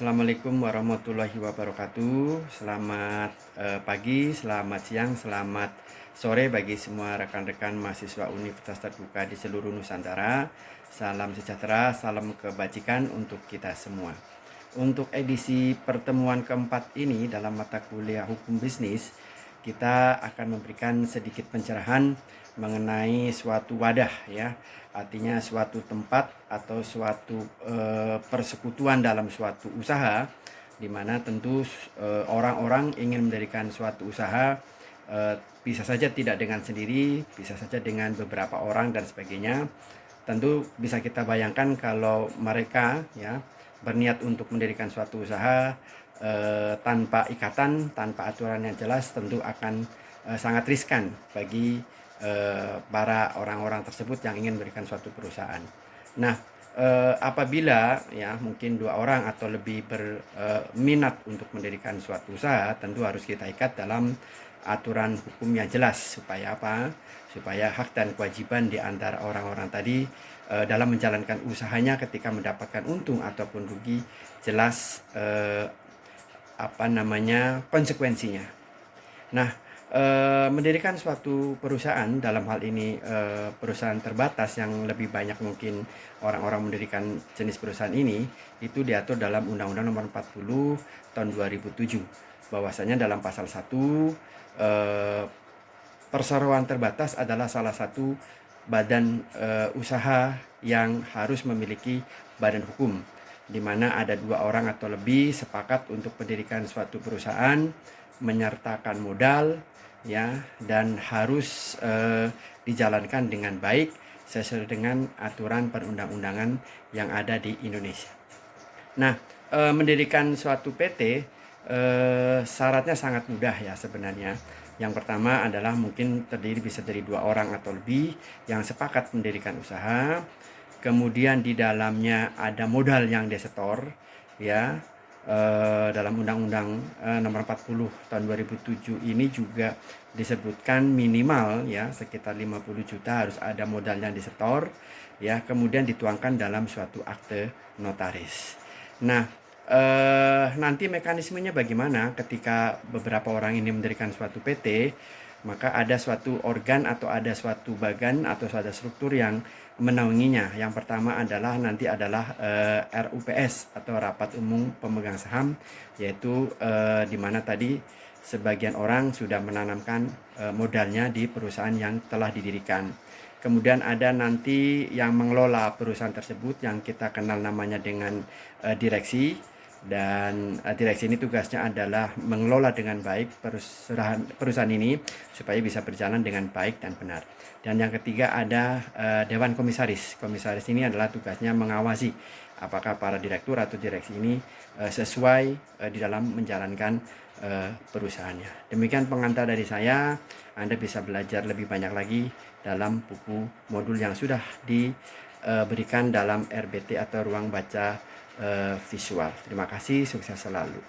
Assalamualaikum warahmatullahi wabarakatuh. Selamat pagi, selamat siang, selamat sore bagi semua rekan-rekan mahasiswa Universitas Terbuka di seluruh Nusantara. Salam sejahtera, salam kebajikan untuk kita semua. Untuk edisi pertemuan keempat ini dalam mata kuliah Hukum Bisnis, kita akan memberikan sedikit pencerahan mengenai suatu wadah, ya, artinya suatu tempat atau suatu persekutuan dalam suatu usaha, di mana tentu orang-orang ingin mendirikan suatu usaha, bisa saja tidak dengan sendiri, bisa saja dengan beberapa orang dan sebagainya. Tentu bisa kita bayangkan kalau mereka, ya, berniat untuk mendirikan suatu usaha tanpa ikatan, tanpa aturan yang jelas, tentu akan sangat riskan bagi para orang-orang tersebut yang ingin memberikan suatu perusahaan. Nah, apabila ya mungkin 2 orang atau lebih berminat untuk mendirikan suatu usaha, tentu harus kita ikat dalam aturan hukum yang jelas. Supaya apa? Supaya hak dan kewajiban di antara orang-orang tadi dalam menjalankan usahanya ketika mendapatkan untung ataupun rugi jelas konsekuensinya. Nah, mendirikan suatu perusahaan, dalam hal ini perusahaan terbatas yang lebih banyak mungkin orang-orang mendirikan jenis perusahaan ini, itu diatur dalam Undang-Undang Nomor 40 Tahun 2007. Bahwasanya dalam pasal 1, perseroan terbatas adalah salah satu badan usaha yang harus memiliki badan hukum, di mana ada 2 orang atau lebih sepakat untuk mendirikan suatu perusahaan, menyertakan modal, ya, dan harus dijalankan dengan baik sesuai dengan aturan perundang-undangan yang ada di Indonesia. Nah, mendirikan suatu PT syaratnya sangat mudah ya sebenarnya. Yang pertama adalah mungkin bisa dari 2 orang atau lebih yang sepakat mendirikan usaha. Kemudian di dalamnya ada modal yang disetor, ya. Dalam Undang-Undang Nomor 40 Tahun 2007 ini juga disebutkan minimal ya sekitar 50 juta harus ada modal yang disetor, ya, kemudian dituangkan dalam suatu akte notaris. Nah, nanti mekanismenya bagaimana ketika beberapa orang ini mendirikan suatu PT, maka ada suatu organ atau ada suatu bagan atau ada struktur yang menaunginya. Yang pertama adalah RUPS atau Rapat Umum Pemegang Saham, yaitu di mana tadi sebagian orang sudah menanamkan modalnya di perusahaan yang telah didirikan. Kemudian ada nanti yang mengelola perusahaan tersebut yang kita kenal namanya dengan direksi. Dan direksi ini tugasnya adalah mengelola dengan baik perusahaan ini supaya bisa berjalan dengan baik dan benar. Dan yang ketiga ada Dewan Komisaris. Komisaris ini adalah tugasnya mengawasi apakah para direktur atau direksi ini sesuai di dalam menjalankan perusahaannya. Demikian pengantar dari saya. Anda bisa belajar lebih banyak lagi dalam buku modul yang sudah diberikan dalam RBT atau ruang baca visual. Terima kasih, sukses selalu.